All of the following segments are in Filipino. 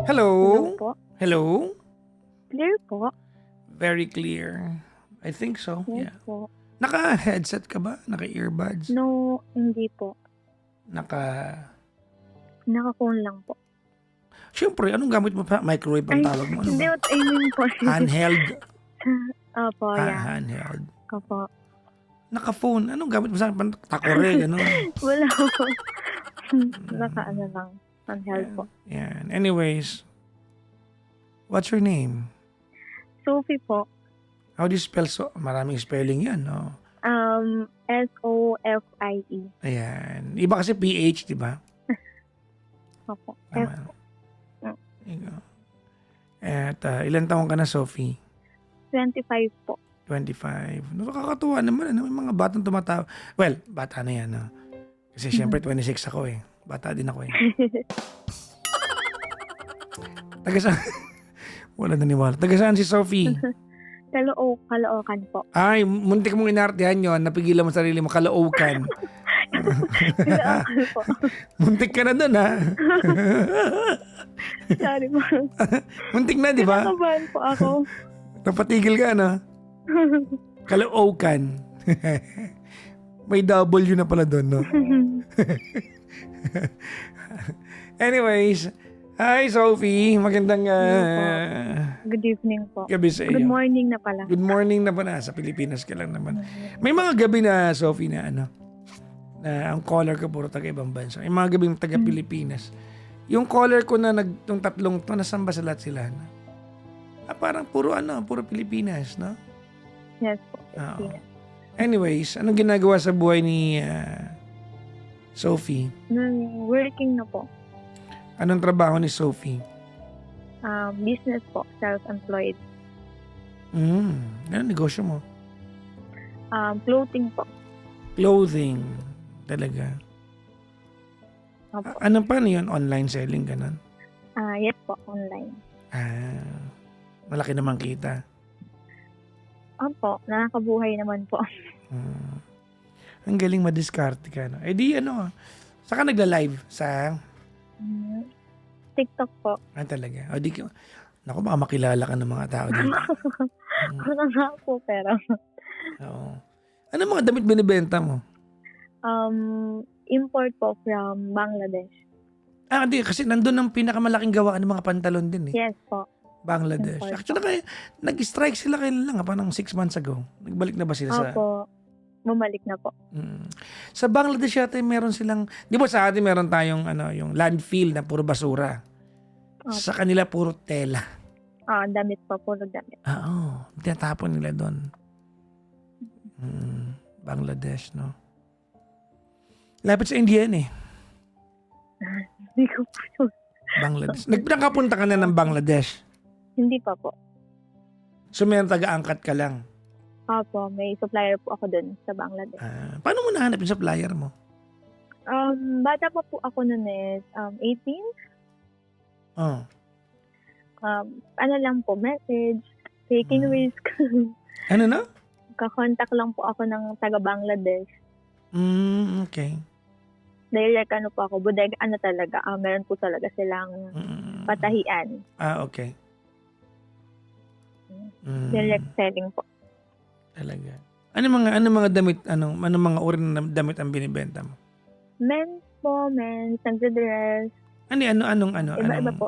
Hello Hello? po. Hello? Clear po? Very clear. I think so, Yes yeah. po. Naka-headset ka ba? Naka-earbuds? No, hindi po. Naka... Naka-phone lang po. Siyempre, anong gamit mo pa? Microwave ang Ay, tawag mo? Ano hindi ba? what I mean po. Handheld? Opo, yeah. Handheld. Opo. Naka-phone. Anong gamit mo sa akin? Takore, ganun. Wala po. Naka-ano lang. Handheld po. Yan. Anyways, what's your name? Sophie po. How do you spell so? Maraming spelling yan, no? S-O-F-I-E. Ayan. Iba kasi PH, di ba? Opo. Tama. Ikaw. At ilan taong ka na, Sophie? 25 po. 25. Nakakatuwa naman. Ano? May mga batang tumatawa. Well, bata na yan. No? Kasi syempre 26 ako eh. Bata din ako eh. Taga saan? Wala naniwala. Taga saan si Sophie? Caloocan po. Ay, muntik mong inartihan yun. Napigilan mo sarili mo. Kaloocan. Caloocan po. Muntik ka na dun ha. Sorry po. Muntik na, di ba? Kinakabahan po ako. Napatigil ka na. Kaloocan. May W na pala doon, no? Anyways, hi Sophie. Magandang Good evening po. gabi sa iyo. Good morning na pala. Good morning na pala. Sa Pilipinas ka lang naman. May mga gabi na, Sophie, na ano, na ang caller ko puro taga-ibang bansa. May mga gabi taga-Pilipinas. Yung caller ko na nung tatlong to, nasan ba sa lahat sila? Parang puro Pilipinas, no? Yes po. Oo. Anyways, anong ginagawa sa buhay ni Sophie? Working na po. Anong trabaho ni Sophie? Business po. Self-employed. Anong negosyo mo? Clothing po. Clothing. Talaga. Opo. Ano pa yun? Online selling, ganun? Yes po. Online. Malaki naman kita. Opo. Nakakabuhay naman po. Ang galing madiskarte ka. No? Eh di saka nagla-live sa... TikTok po. talaga. O di ka... Naku, baka makilala ka ng mga tao dito. Ano nga po pero. Oo. Ano mga damit binibenta mo? Import po from Bangladesh. Hindi. Kasi nandun ang pinakamalaking gawaan ng mga pantalon din eh. Yes po. Bangladesh. Import. Actually, nag-strike sila kailan lang, parang 6 months ago. Nagbalik na ba sila sa... Opo. Bumalik na po. Sa Bangladesh yata meron silang... Di ba sa atin meron tayong yung landfill na puro basura. Opo. Sa kanila puro tela. Damit po. Puro damit. Oo. Tinatapon nila doon. Bangladesh, no? Lapit sa India yan eh. Hindi ko po yun. Bangladesh. Nakapunta ka na ng Bangladesh. Hindi pa po. So meron taga-angkat ka lang. Opo. May supplier po ako dun sa Bangladesh. Paano mo nahanap yung supplier mo? Bata pa po ako nun is 18. Oh. Ano lang po, message, taking risk. Ano na? Kakontak lang po ako ng taga Bangladesh. Okay. Direct ano po ako, bodega ano talaga, meron po talaga silang patahian. Okay. Direct selling po. Talaga. Ano mga damit, ano mga uri ng damit ang binibenta mo? Men's po, nagdodress. Anong, Iba-iba po.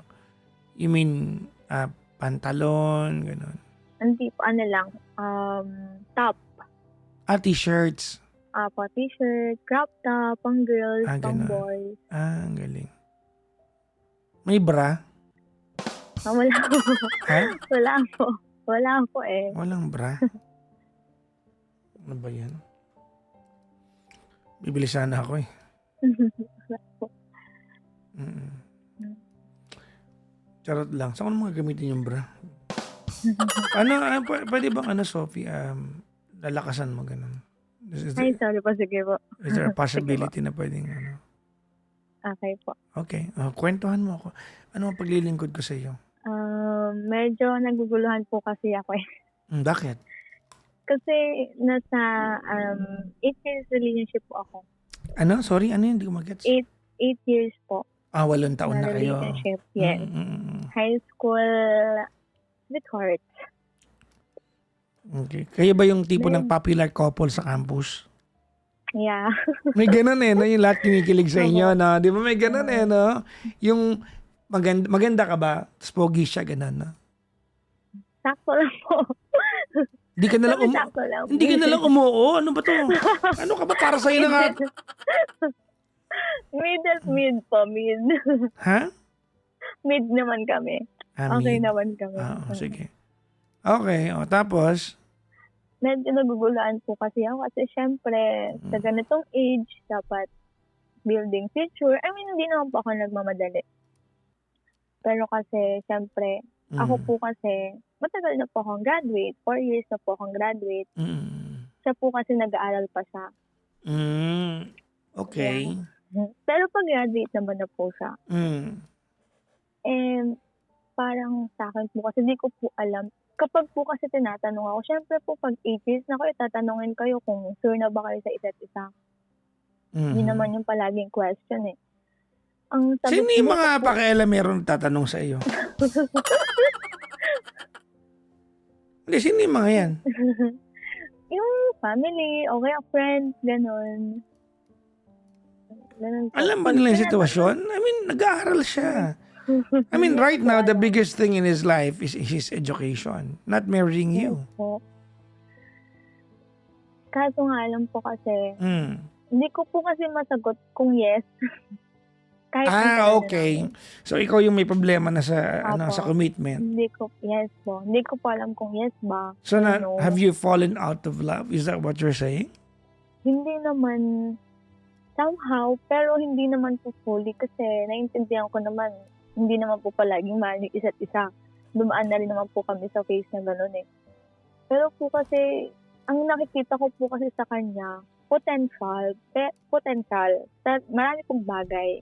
You mean, pantalon, gano'n? Hindi po, top. T-shirts. Po, t-shirt, crop top, pang girls, pang Ganun. boys. Ang galing. May bra? Wala po. Ha? Wala po. Wala po eh. Walang bra? Ano ba yan? Bibili sana ako eh. Wala po. Charot lang. Saan ko naman gagamitin yung bra? Pwede bang Sophie, lalakasan mo ganun? Ay, sorry po. Sige po. Is there a possibility na pwedeng Okay po. Okay. Kwentuhan mo ako. Ano ang paglilingkod ko sa iyo? Medyo naguguluhan po kasi ako eh. Bakit? Kasi nasa 8 years relationship po ako. Sorry? Ano yun? Hindi ko mag-gets. 8 years po. 8 taon na kayo. relationship. Yes. High school sweetheart. Okay. Kayo ba yung tipo ng popular couple sa campus? Yeah. May ganun no? Yung lahat kinikilig sa inyo, no? Di ba may ganun no? Yung maganda ka ba? Tapos pogi siya, ganun, no? Sakto lang po. Hindi ka na lang Sakto lang. hindi ka na lang umuo. Ano ba to? Ano ka ba para sa'yo na nga? Mid po, mid. Ha? Mid naman kami. Okay naman kami. Sige. Okay. O, tapos? Medyo naguguluhan po kasi ako kasi syempre sa ganitong age dapat building future. I mean, hindi naman po ako nagmamadali. Pero kasi syempre ako po kasi matagal na po akong graduate. 4 years na po akong graduate. Siya po kasi nag-aaral pa siya. Okay. Yeah. Pero pag-graduate naman na po siya. And parang sa akin po kasi di ko po alam. Kapag po kasi tinatanong ako, syempre po pag 8 years na kayo, tatanungin kayo kung sure na ba kayo sa isa't isa. Hindi naman yung palaging question eh. Ang sabi Sino yung mga pakialam meron tatanong sa iyo? Hindi, sino yung mga yan? Yung family, okay, friends, ganun. Ganun po. Alam ba nila yung sitwasyon? I mean, nag-aaral siya. I mean, right now, the biggest thing in his life is his education, not marrying you. Po. Kaso nga lang po kasi, hindi ko po kasi masagot kung yes. Kahit okay. So, ikaw yung may problema na sa sa commitment. Yes po. Hindi ko po alam kung yes ba. So, have you fallen out of love? Is that what you're saying? Hindi naman somehow, pero hindi naman po fully kasi naiintindihan ko naman, hindi naman po palaging mahal yung isa't isa. Dumaan na rin naman po kami sa phase na gano'n eh. Pero po kasi, ang nakikita ko po kasi sa kanya, potential. Marami pong bagay.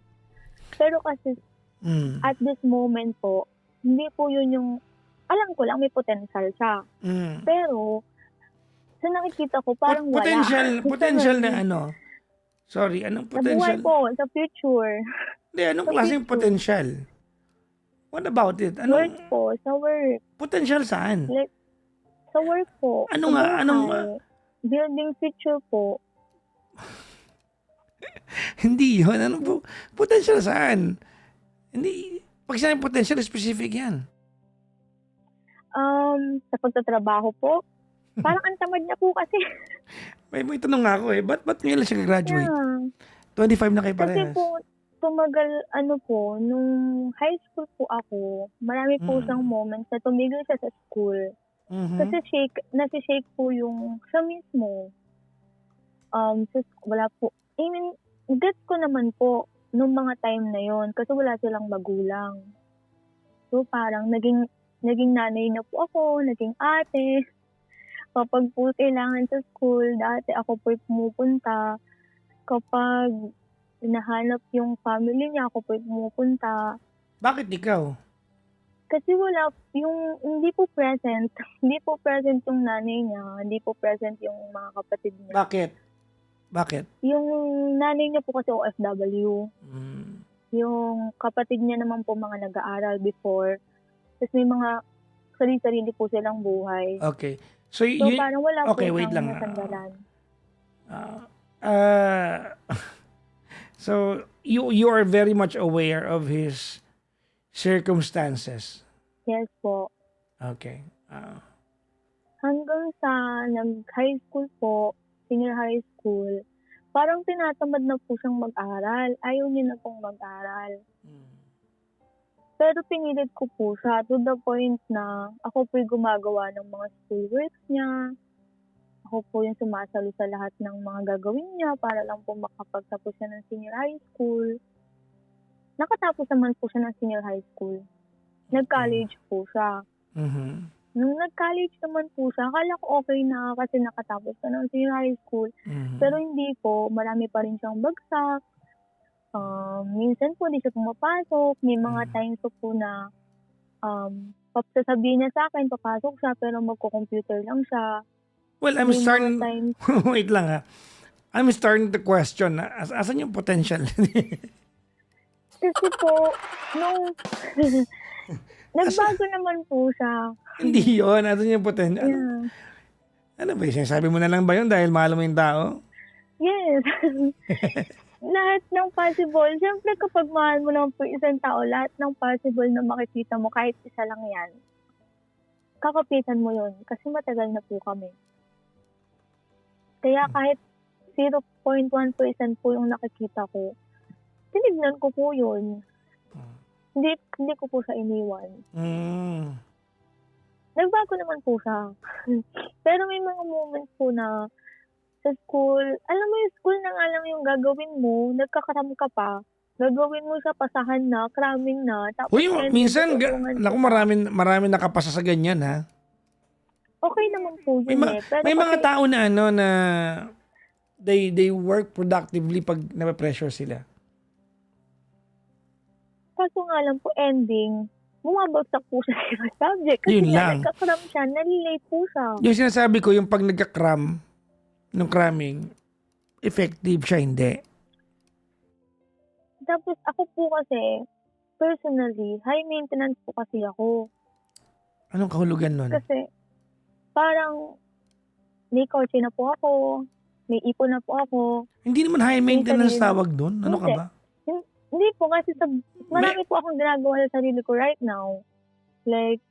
Pero kasi, at this moment po, hindi po yun yung, alam ko lang may potential siya. Pero, sa nakikita ko, parang Potential na ano? Sorry, anong potential? Sa buhay po, sa future. Hindi, anong klaseng potential? What about it? Work po, sa work. Potential saan? Like, sa work po. Building future po. Hindi yun. Ano po? Potential saan? Hindi. Pag sinabi potential, specific yan. Sa pagtatrabaho po. Parang ang tamad niya po kasi. May tanong nga ako eh. Ba't ngayon lang siya graduate? Yeah. 25 na kayo parehas. Kasi po, tumagal, nung high school po ako, marami po siyang moments na tumigil siya sa school. Kasi nasi-shake po yung siya mismo. Wala po. I mean, gets ko naman po nung mga time na yon kasi wala silang magulang. So, parang naging nanay na po ako, naging ate. Kapag po kailangan sa school, dati ako po pumupunta. Kapag hinahanap yung family niya, ako po pumupunta. Bakit ikaw? Kasi wala, hindi po present. Hindi po present yung nanay niya. Hindi po present yung mga kapatid niya. Bakit? Yung nanay niya po kasi OFW. Yung kapatid niya naman po mga nag-aaral before. Tapos may mga sarili-sarili po silang buhay. Okay. So parang wala po wait lang. nasandalan. So you are very much aware of his circumstances. Yes po. Okay. Hanggang sa nag-high school po, senior high school, parang tinatamad na po siyang mag-aral. Ayaw niya na pong mag-aral. Pero pinilit ko po siya to the point na ako po'y gumagawa ng mga schoolworks niya. Ako po yung sumasalo sa lahat ng mga gagawin niya para lang po makapagtapos siya ng senior high school. Nakatapos naman po siya ng senior high school. Nag-college po siya. Nung nag-college naman po siya, akala ko okay na kasi nakatapos siya ng senior high school. Pero hindi po, marami pa rin siyang bagsak. Minsan po di siya pumapasok. May mga times po na sasabihin niya sa akin, papasok siya pero magko-computer lang siya. Well, I'm starting... Wait lang ha. I'm starting to question. Asan yung potential? Kasi po, nung nagbago naman po siya. Hindi yun. Ano yung potential? Yeah. Ano ba yun? Sinasabi mo na lang ba yun dahil mahal mo yung tao? Yes. Lahat ng possible. Siyempre kapag mahal mo naman po isang tao, lahat ng possible na makikita mo, kahit isa lang yan, kakapitan mo yun. Kasi matagal na po kami. Kaya kahit 0.1% po yung nakikita ko, tinignan ko po yun. Hindi ko po siya iniwan. Nagbago naman po siya. Pero may mga moments po na sa school, alam mo yung school na nga lang yung gagawin mo, nagkakaram ka pa, gagawin mo siya, pasahan na, cramming na, tapos Uy, minsan, naku, maraming nakapasa sa ganyan, ha? okay naman po yun Pero may mga kasi, tao na ano na they work productively pag nape-pressure sila. kaso nga lang po ending, bumabagsak po siya sa ibang subject. Kasi Yun nga, lang. nagkakram siya, nalilate po siya. Yung sinasabi ko, yung pag nagka-cram, nung cramming, effective siya, hindi. Tapos ako po kasi, personally, high maintenance po kasi ako. Anong kahulugan nun? Kasi, parang, may kotse na po ako, may ipon na po ako. Hindi naman high maintenance tawag dun. Ano ka Hindi. ba? Hindi po kasi marami po akong ginagawa sa sarili ko right now. Like,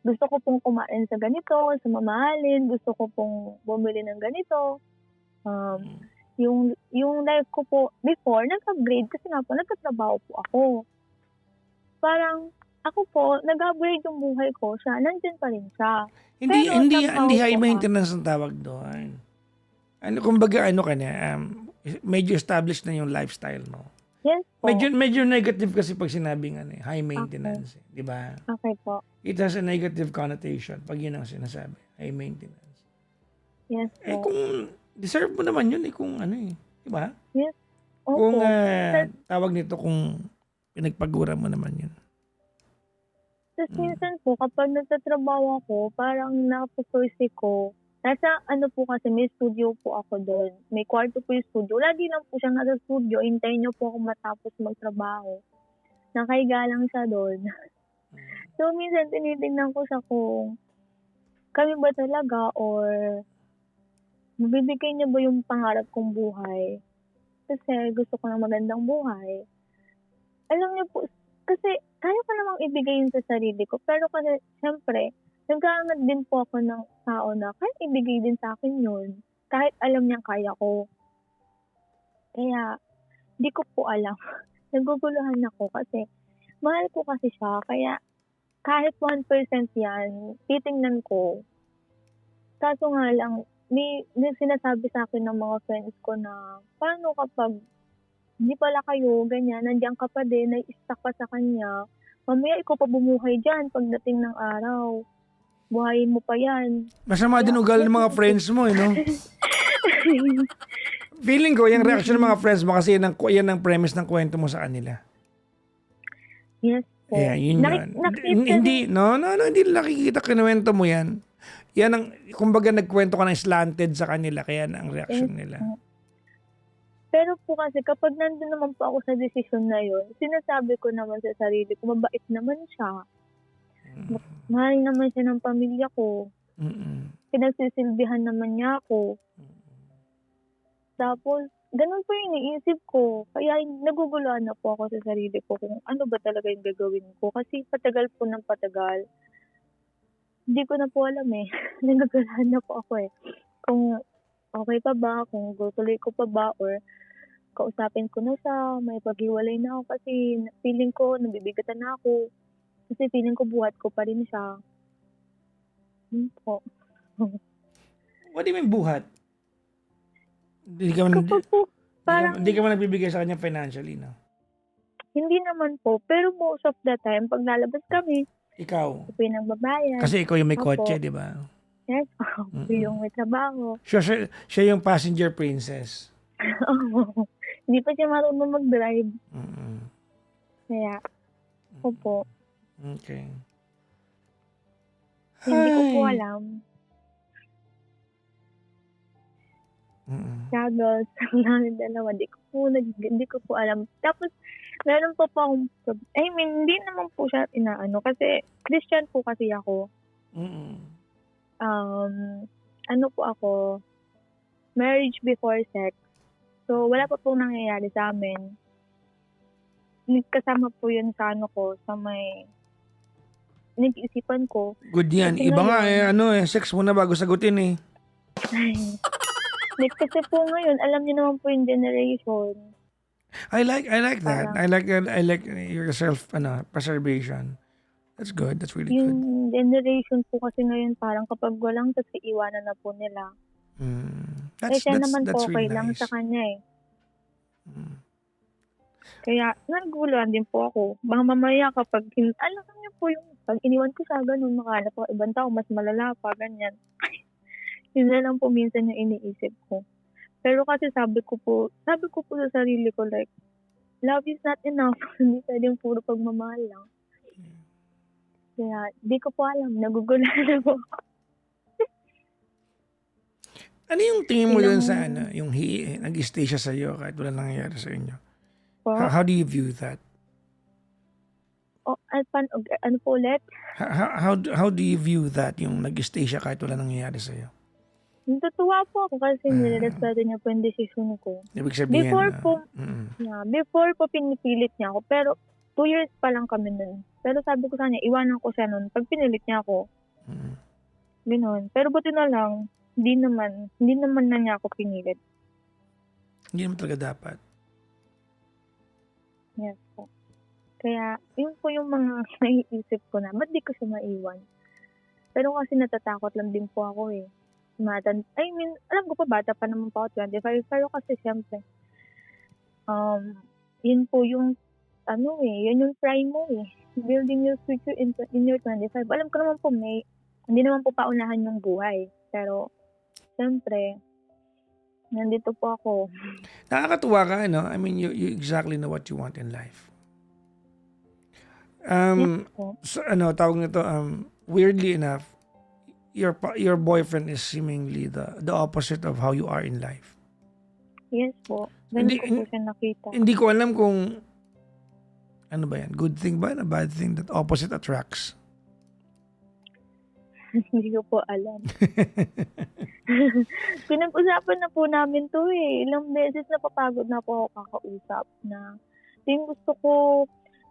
gusto ko pong kumain sa ganito, sa mamahalin, gusto ko pong bumili ng ganito. Yung life ko po before, nag-upgrade kasi nga po, nagtatrabaho po ako. Parang, ako po, nag-upgrade yung buhay ko, siya, nandyan pa rin siya. Hindi high maintenance ang tawag doon. Ano, kumbaga, ano ka na, medyo established na yung lifestyle mo. Yes po. Medyo negative kasi pag sinabing high maintenance, di ba? Okay po. It has a negative connotation pag yun ang sinasabi, high maintenance. Yes po. Kung deserve mo naman yun kung ano di ba? Yes. Opo. Kung tawag nito kung pinagpagura mo naman yun. Tapos minsan po, kapag nagtatrabaho ako, parang napupursik ko. Nasa po kasi, may studio po ako doon. May kwarto po yung studio. Lagi lang po siya nasa studio. Hintayin niyo po ako matapos magtrabaho. Nakahiga lang siya doon. So, minsan tinitingnan ko siya kung kami ba talaga or mabibigay niya ba yung pangarap kong buhay. Kasi gusto ko ng magandang buhay. Alam niyo po, kasi kaya ko namang ibigay yun sa sarili ko. Pero kasi, syempre, nagkaangat din po ako ng tao na kahit ibigay din sa akin yun. Kahit alam niyang kaya ko. Kaya, di ko po alam. Naguguluhan ako kasi mahal ko kasi siya. Kaya, kahit 1% yan, titingnan ko. Kaso nga lang, may sinasabi sa akin ng mga friends ko na, paano kapag di pala kayo, ganyan, nandiyan ka pa din, nai-stuck ka sa kanya, mamaya ikaw pa bumuhay dyan pagdating ng araw. Buhayin mo pa yan. Masama din ugali ng mga friends mo, no? Feeling ko, yung reaction ng mga friends mo kasi yan ang premise ng kwento mo sa kanila. Yes po. Yeah, yun hindi nakikita kinuwento mo yan. Yan ang, kumbaga nagkwento ka ng slanted sa kanila, kaya ang reaction nila. Pero po kasi kapag nandun naman po ako sa desisyon na yun, sinasabi ko naman sa sarili ko, mabait naman siya. Mahal naman siya ng pamilya ko. Pinagsisilbihan naman niya ako. Tapos, ganun po yung iniisip ko. Kaya naguguluhan na po ako sa sarili ko kung ano ba talaga yung gagawin ko. Kasi patagal po ng patagal. Hindi ko na po alam Naguguluhan na po ako Kung okay pa ba, kung tuloy ko pa ba, or kausapin ko na siya, may paghiwalay na ako kasi feeling ko, nabibigatan na ako. Kasi feeling ko buhat ko pa rin siya. Yun po. What do you mean buhat? Hindi ka man nagbibigay sa kanya financially, no? Hindi naman po. Pero most of the time, pag lalabas kami, ikaw? ako yung nagbabayad. Kasi ikaw yung may kotse, di ba? Yes, ako yung may trabaho. Siya yung passenger princess. Hindi pa siya marunong mag-drive. Kaya, ako po. Okay. Hindi ko po alam. Struggles namin dalawa. Hindi ko po alam. Tapos, Meron po akong, hindi naman po siya inaano kasi Christian po kasi ako. Mm. Ano po ako, marriage before sex. So, wala pa pong nangyayari sa amin. Kasama po yun sa sa may nag-iisipan ko. Good yan. Kasi Iba nga ngayon, sex muna bago sagutin eh. kasi po ngayon, alam niyo naman po yung generation. I like that. Parang, I like your self preservation. That's good. That's really good. yung generation po kasi ngayon, parang kapag walang sex, iiwanan na po nila. Siya naman po okay really lang nice. sa kanya eh. Kaya, naguluhan din po ako. Baka mamaya kapag, alam niyo po yung, pag iniwan ko siya, ganun, makahanap ako ibang tao, mas malala pa, ganyan. Yun na lang po minsan yung iniisip ko. Pero kasi sabi ko po sa sarili ko, like, love is not enough. Hindi pwedeng puro pagmamahal lang. Kaya, di ko po alam, naguguluhan na po ako. Ano yung tingin mo dun sa yung nag-stay siya sa'yo kahit wala nangyayari sa inyo? How do you view that? Ano po ulit? How do you view that, yung nag-stay siya kahit wala nangyayari sa'yo? Natutuwa po ako kasi nirespeto niya po yung decision ko. Ibig sabihin, before po pinipilit niya ako, pero 2 years pa lang kami nun. Pero sabi ko sa kanya, iwanan ko siya nun pag pinilit niya ako. Ganoon. Pero buti na lang, hindi naman na niya ako pinilit. Hindi naman talaga dapat. Yes po. Kaya, yun po yung mga naiisip ko na, ba't di ko siya maiwan? Pero kasi natatakot lang din po ako eh. Alam ko pa, bata pa naman po ako, 25. Pero kasi siyempre, yun po yung, yun yung prime mo eh. Building your future in your 25. Alam ko naman po, hindi naman po paunahan yung buhay. Pero, siyempre, nandito po ako. Nakakatuwa ka, no? I mean, you exactly know what you want in life. Tawag nito, weirdly enough, your boyfriend is seemingly the opposite of how you are in life. Yes po. Ganun ko po siya nakita. Hindi ko alam kung ano ba yan? Good thing ba? A bad thing that opposite attracts? Hindi ko po alam. Pinag-usapan na po namin to eh. Ilang beses napapagod na po ako kakausap na yung gusto ko,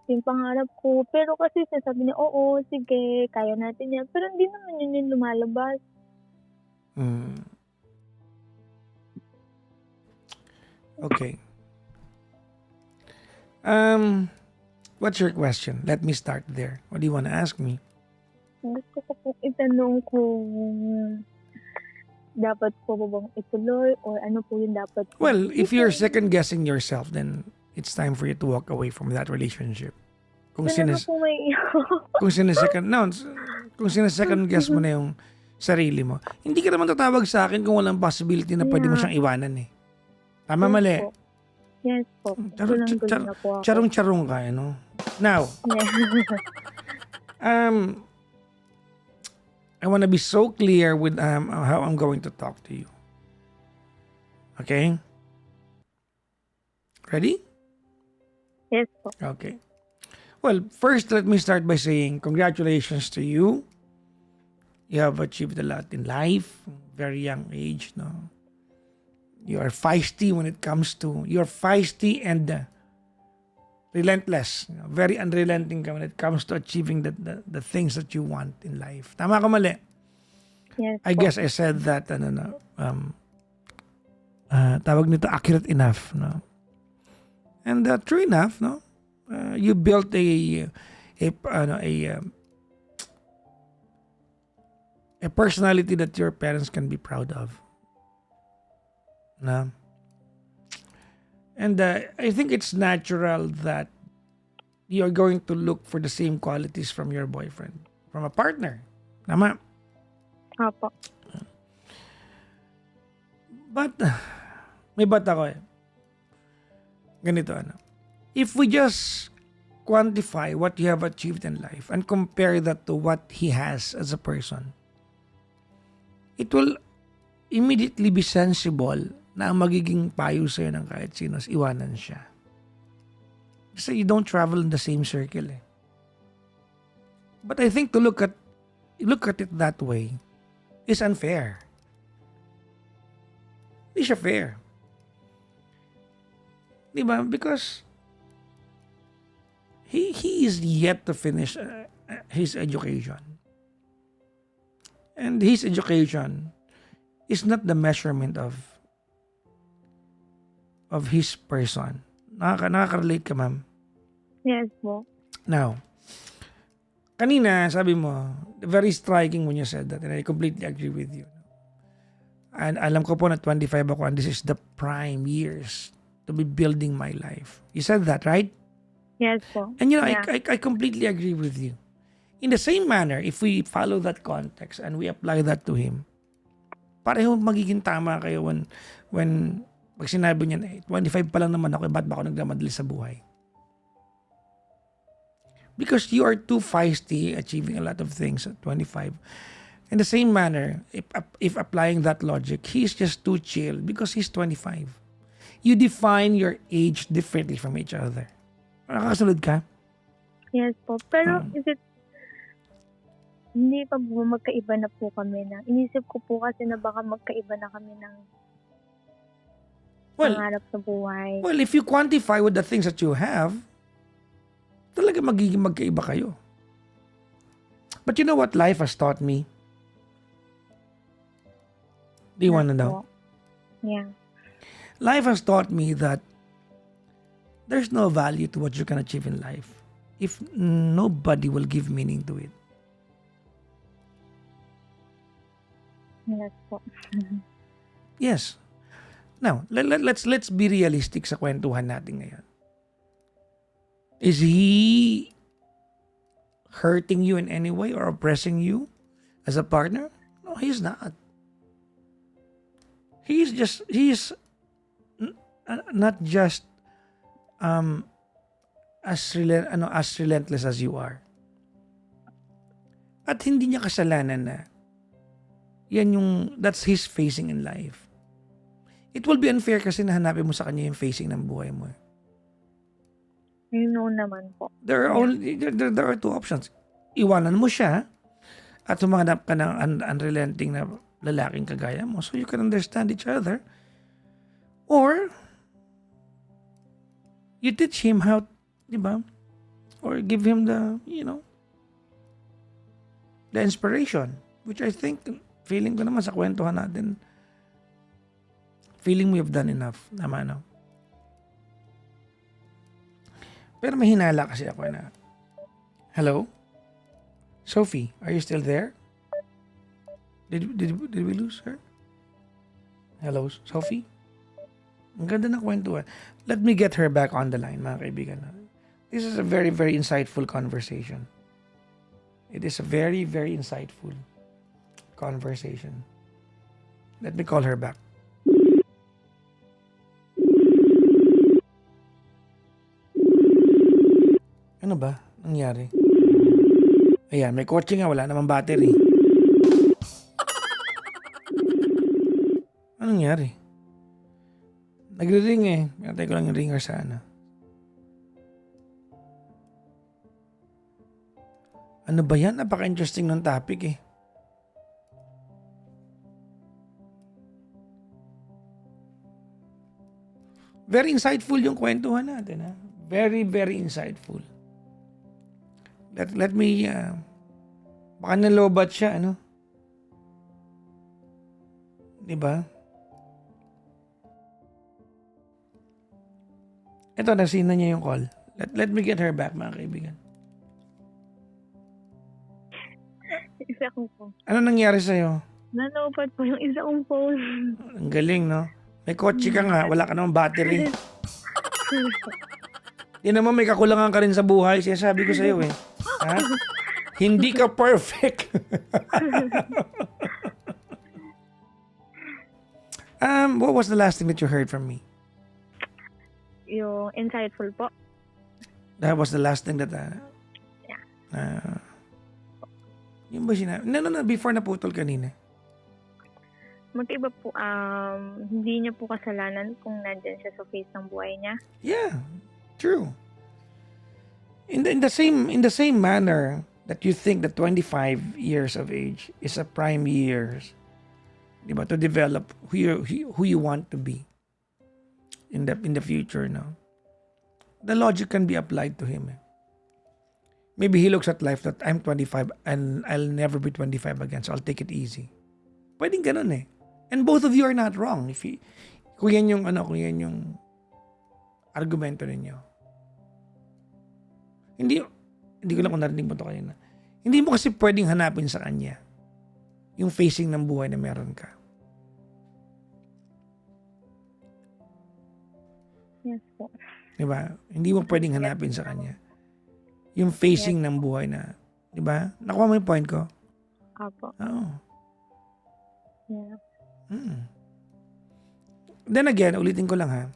yung pangarap ko. Pero kasi sasabi niya, oo, sige, kaya natin yan. Pero hindi naman yun yung lumalabas. Okay. What's your question? Let me start there. What do you want to ask me? Gusto ko po itanong kung dapat po ba bang ituloy or ano po yung dapat po. Well, if you're second guessing yourself, then it's time for you to walk away from that relationship. Kung second guess mo na yung sarili mo, hindi ka naman tatawag sa akin kung walang possibility na pwede mo siyang iwanan eh. Tama, Yes mali? po. Yes po. Charong-charong ka, ano? Now, I want to be so clear with how I'm going to talk to you. Okay? Ready? Yes po. Okay. Well, first, let me start by saying congratulations to you. You have achieved a lot in life, very young age, no? You are feisty when it comes to, you're feisty and relentless. Very unrelenting ka when it comes to achieving the things that you want in life. Tama ka, mali? Yes I po. guess I said that, tawag nito, accurate enough, no? And true enough, no? You built a personality that your parents can be proud of. No? And I think it's natural that you're going to look for the same qualities from your boyfriend, from a partner. Tama? Apo. But, may but ako eh. Ganito, if we just quantify what you have achieved in life and compare that to what he has as a person, it will immediately be sensible na ang magiging payo sa'yo ng kahit sino is iwanan siya. Kasi you don't travel in the same circle eh. But I think to look at it that way is unfair. Hindi siya fair. Di ba? Because he is yet to finish his education. And his education is not the measurement of his person. Nakaka-relate ka, ma'am? Yes po. Now, kanina, sabi mo, very striking when you said that, and I completely agree with you. And alam ko po na 25 ako, and this is the prime years to be building my life. You said that, right? Yes po. And you know, Yeah. I completely agree with you. In the same manner, if we follow that context and we apply that to him, pareho magiging tama kayo when pag sinabi niya na 25 pa lang naman ako, ba't ba ako nagdamadali sa buhay? Because you are too feisty achieving a lot of things at 25. In the same manner, if applying that logic, he's just too chill because he's 25. You define your age differently from each other. Nakakasunod ka? Yes po. Pero is it hindi pa po magkaiba na po kami na. Inisip ko po kasi na baka magkaiba na kami ng pangarap sa buhay. Well, if you quantify with the things that you have, talaga magiging magkaiba kayo. But you know what life has taught me? Do you want to know? Yeah. Life has taught me that there's no value to what you can achieve in life if nobody will give meaning to it. Yes po. Yes. Now, let's be realistic sa kwentuhan natin ngayon. Is he hurting you in any way or oppressing you as a partner? No, he's not. He's not just as relentless as you are. At hindi niya kasalanan na that's his facing in life. It will be unfair kasi nahanapin mo sa kanya yung facing ng buhay mo. You know naman po. There are two options. Iwanan mo siya at humanap ka ng unrelenting na lalaking kagaya mo so you can understand each other. Or you teach him how, di ba? Or give him the inspiration. Which I think, feeling ko naman sa kwentuhan natin, feeling we have done enough. Tama, no? Pero may hinala kasi ako na, hello? Sophie, are you still there? Did we lose her? Hello, Sophie? Ang ganda ng kwentuhan. Let me get her back on the line, mga kaibigan. This is a very, very insightful conversation. It is a very, very insightful conversation. Let me call her back. Ano ba? Nangyari? Ayan, may kotse nga, wala namang battery. Anong nangyari? Nagre-ring eh. Natay ko lang yung ringer sana. Ano ba yan? Napaka-interesting ng topic eh. Very insightful yung kwentuhan natin. Ha? Very, very insightful. Let me, baka nalobat siya, ano? Diba? Ito, nasina niya yung call. Let me get her back, mga kaibigan. Isa kong phone. Ano nangyari sa'yo? Nalobat po yung isa kong phone. Ang galing, no? May kotse ka nga, wala ka namang battery. Di naman may kakulangan ka rin sa buhay. Sinasabi ko sa'yo eh. Ha? Hindi ka perfect. What was the last thing that you heard from me? Yung insightful po. That was the last thing that... Yeah. Yung ba sinabi? No. Before naputol kanina. Magkaiba po, hindi niya po kasalanan kung nandyan siya sa face ng buhay niya. Yeah. True. In the same manner that you think that 25 years of age is a prime years, di ba, to develop who you want to be in the future, no? The logic can be applied to him. Maybe he looks at life that I'm 25 and I'll never be 25 again, so I'll take it easy. Pwedeng ganun eh. And both of you are not wrong. Kung yan yung argumento ninyo. Hindi ko lang kung narinig mo ito kanina. Hindi mo kasi pwedeng hanapin sa kanya yung facing ng buhay na meron ka. Yes po. Diba? Hindi mo pwedeng hanapin sa kanya yung facing ng buhay na, diba? Nakuha mo yung point ko? Apo. Oo. Yeah. Then again, ulitin ko lang ha.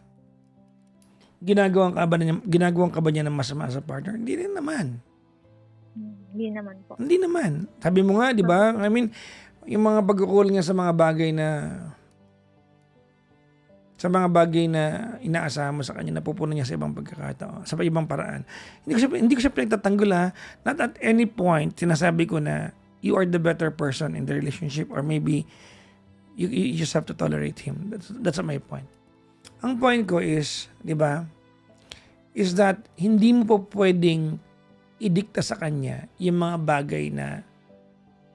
Ginagawang ka ba niya ng masama sa partner? Hindi rin naman. Hindi naman po. Hindi naman. Sabi mo nga, di ba? I mean, yung mga pagkukulang niya sa mga bagay na inaasahan mo sa kanya, napupunan niya sa ibang pagkakataon, sa ibang paraan. Hindi ko siya pinagtatanggol ha. Not at any point, sinasabi ko na you are the better person in the relationship or maybe you just have to tolerate him. That's my point. Ang point ko is, di ba, is that hindi mo po pwedeng idikta sa kanya yung mga bagay na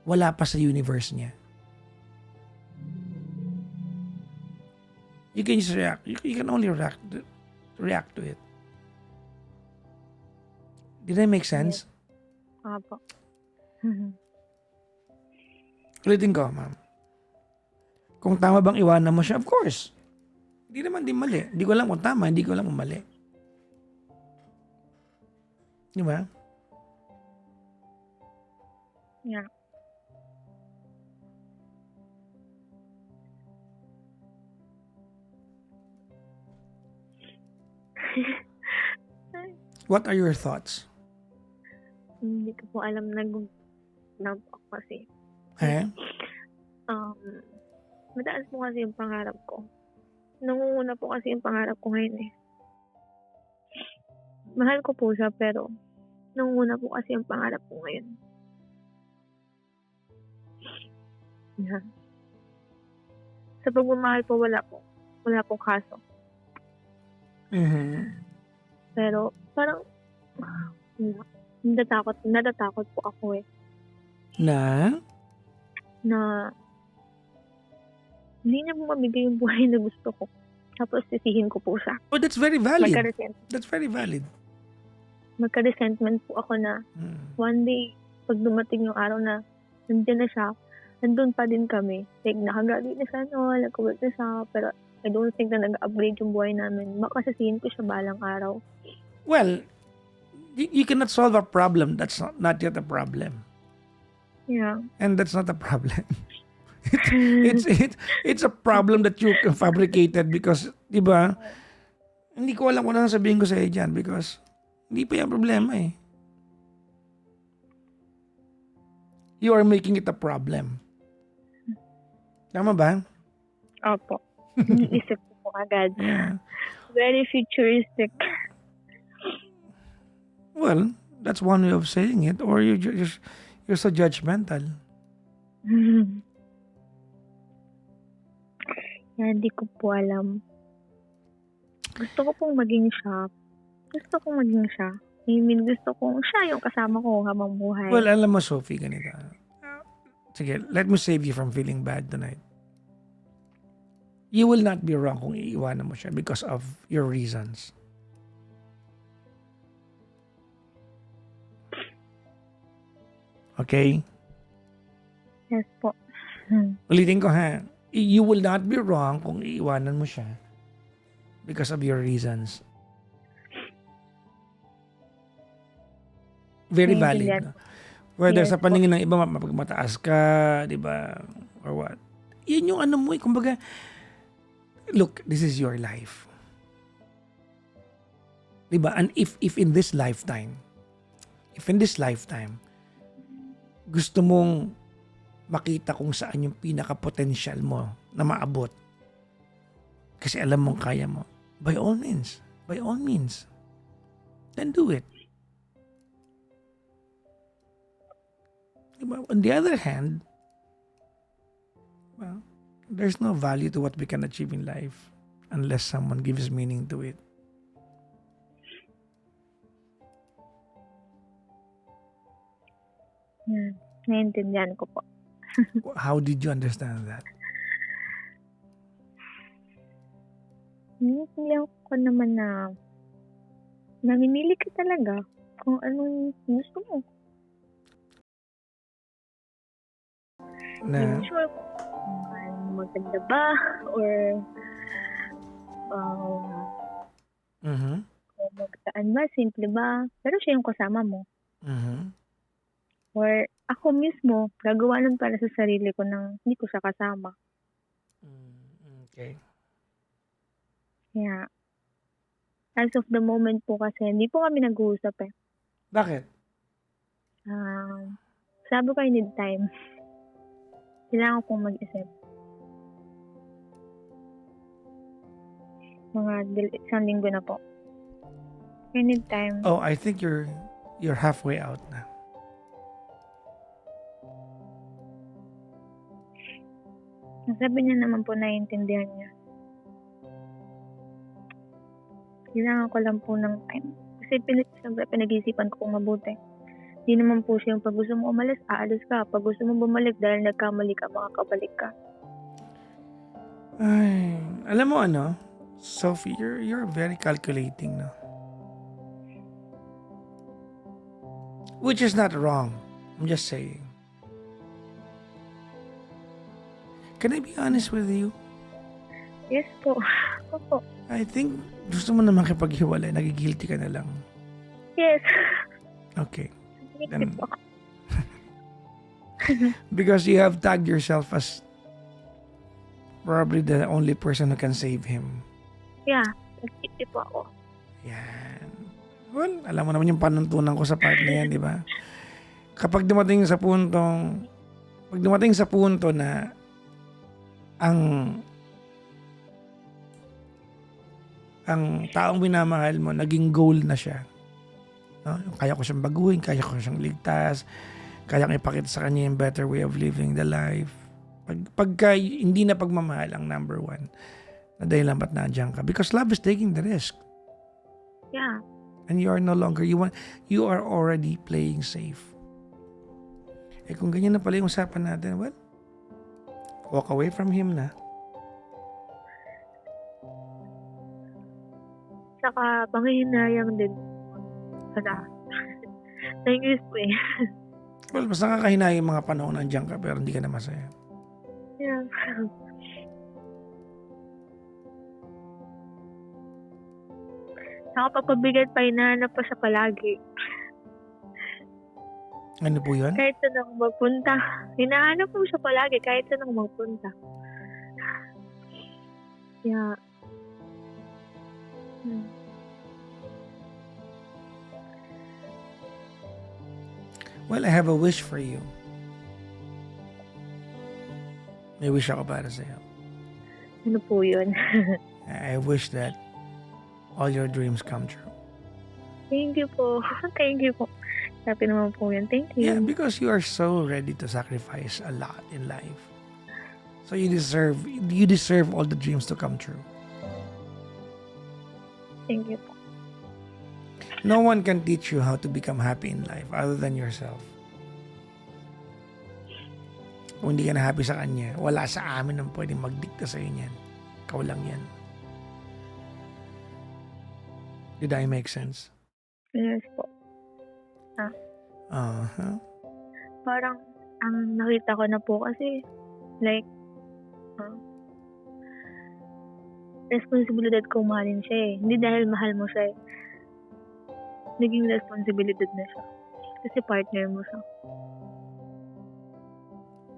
wala pa sa universe niya. You can just react. You can only react to it. Did that make sense? Apo. Ulitin ko, ma'am. Kung tama bang iwanan mo siya, of course. Hindi naman din mali. Hindi ko alam kung tama, hindi ko alam kung mali. Di ba? Yeah. What are your thoughts? Hindi ko po alam nag kasi. Eh? Mataas po kasi yung pangarap ko. Nangunguna po kasi yung pangarap ko ngayon eh. Mahal ko po siya pero nangunguna po kasi yung pangarap ko ngayon. Yeah. Sa pagmamahal po wala po kaso. Pero parang natatakot po ako eh. Na hindi niya po mabigay yung buhay na gusto ko. Tapos sisihin ko po siya. Oh, that's very valid. Magka-resentment. That's very valid. Magka-resentment po ako na one day, pag dumating yung araw na nandiyan na siya, nandun pa din kami. Like, nakagraduate na siya, nag-work na siya, pero I don't think na nag-upgrade yung buhay namin. Baka sisihin ko siya balang araw. Well, you cannot solve a problem that's not yet a problem. Yeah. And that's not a problem. It's a problem that you fabricated because, di ba, hindi ko alam kung ano sabihin ko sa iyo dyan because hindi pa yung problema eh. You are making it a problem. Tama ba? Opo. Iniisip ko po agad. Yeah. Very futuristic. Well, that's one way of saying it or you're so judgmental. Hindi ko po alam. Gusto ko pong maging siya. I mean, gusto kong siya yung kasama ko habang buhay. Well, alam mo, Sophie, ganito. Sige, let me save you from feeling bad tonight. You will not be wrong kung iiwanan mo siya because of your reasons. Okay? Yes po. Ulitin ko ha. You will not be wrong kung iiwanan mo siya because of your reasons. Very valid. No? Whether sa paningin ng iba, mapagmataas ka, di ba? Or what? Yan yung ano mo eh. Kumbaga, look, this is your life. Di ba? And if in this lifetime, gusto mong makita kung saan yung pinaka-potential mo na maabot. Kasi alam mong kaya mo. By all means. Then do it. Diba? On the other hand, well, there's no value to what we can achieve in life unless someone gives meaning to it. Naiintindihan ko po. How did you understand that? Naiintindihan ko naman na namimili ka talaga kung anong gusto mo. Na, Hindi sure kung maganda ba or kung magtaan ba, simple ba. Pero siya yung kasama mo. Or ako mismo, gagawa nun para sa sarili ko nang hindi ko siya kasama. Okay. Kaya, as of the moment po kasi, hindi po kami nag-uusap eh. Bakit? Sabi ko, I need time. Kailangan kong mag-isip. Mga isang linggo na po. I need time. Oh, I think you're halfway out na. Sabi niya naman po, naiintindihan niya. Kailangan ko lang po ng time. Kasi siyempre pinag-isipan ko kung mabuti. Hindi naman po siya yung pag gusto mo umalis, aalis ka. Pag gusto mo bumalik dahil nagkamali ka, makakabalik ka. Ay, alam mo ano, Sophie, you're very calculating, no? Which is not wrong. I'm just saying. Can I be honest with you? Yes po. Opo. I think gusto mo na makipaghiwalay, nagigilty ka na lang. Yes. Okay. Then, because you have tagged yourself as probably the only person who can save him. Yeah. Nag-isip po ako. Yan. Well, alam mo naman yung panuntunan ko sa part na yan, di ba? Kapag dumating sa punto na ang taong minamahal mo, naging goal na siya. No? Kaya ko siyang baguhin, kaya ko siyang ligtas, kaya ko ipakita sa kanya yung better way of living the life. Pagka hindi na pagmamahal ang number one, na dahilan ba't nandiyan ka? Because love is taking the risk. Yeah. And you are no longer, you are already playing safe. Eh kung ganyan na pala yung usapan natin, well, walk away from him na. Saka panghihinayang din. Nangis po eh. Well, basta nakakahinay yung mga panahon nandiyan ka pero hindi ka na masaya. Yeah. Nakapagpabigat pa, hinahanap pa siya palagi. Ano po yun? Kahit saan ako magpunta. Hinahanap mo siya palagi kahit saan ako magpunta. Yeah. Well, I have a wish for you. May wish ako para sa'yo. Ano po yun? I wish that all your dreams come true. Thank you po. Thank you po. Sabi naman po yun. Thank you. Yeah, because you are so ready to sacrifice a lot in life. So you deserve all the dreams to come true. Thank you po. No one can teach you how to become happy in life other than yourself. Kung hindi ka na happy sa kanya, wala sa amin ang pwedeng magdikta sa inyo yan. Ikaw lang yan. Did I make sense? Yes po. Parang ang nakita ko na po kasi like responsibilidad kong mahalin siya eh. Hindi dahil mahal mo siya eh. Naging responsibilidad na siya. Kasi partner mo siya.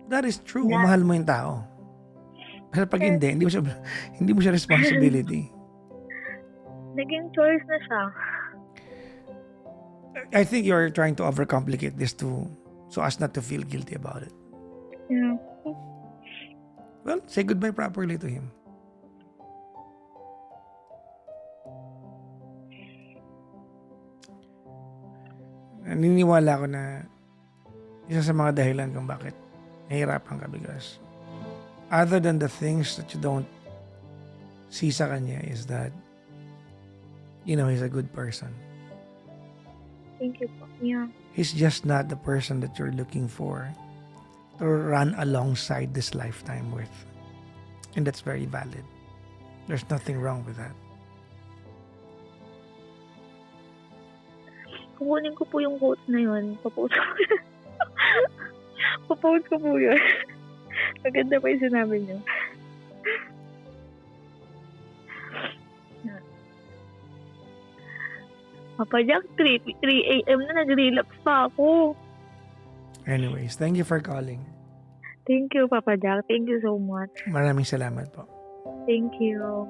That is true. Kung mahal mo yung tao. Pero pag hindi mo siya responsibility. Naging choice na siya. I think you're trying to overcomplicate this so as not to feel guilty about it. Yeah. Well, say goodbye properly to him. Naniniwala ko na isa sa mga dahilan kung bakit nahihirapan ka because other than the things that you don't see sa kanya is that, he's a good person. Thank you po. Yeah. He's just not the person that you're looking for to run alongside this lifetime with. And that's very valid. There's nothing wrong with that. Kukunin ko po yung quotes na yun. Papost ko. Papost ko po yun. Maganda pa yung sinabi niyo. Papa Jack, 3 a.m. na nag-relapse pa ako. Anyways, thank you for calling. Thank you, Papa Jack. Thank you so much. Maraming salamat po. Thank you.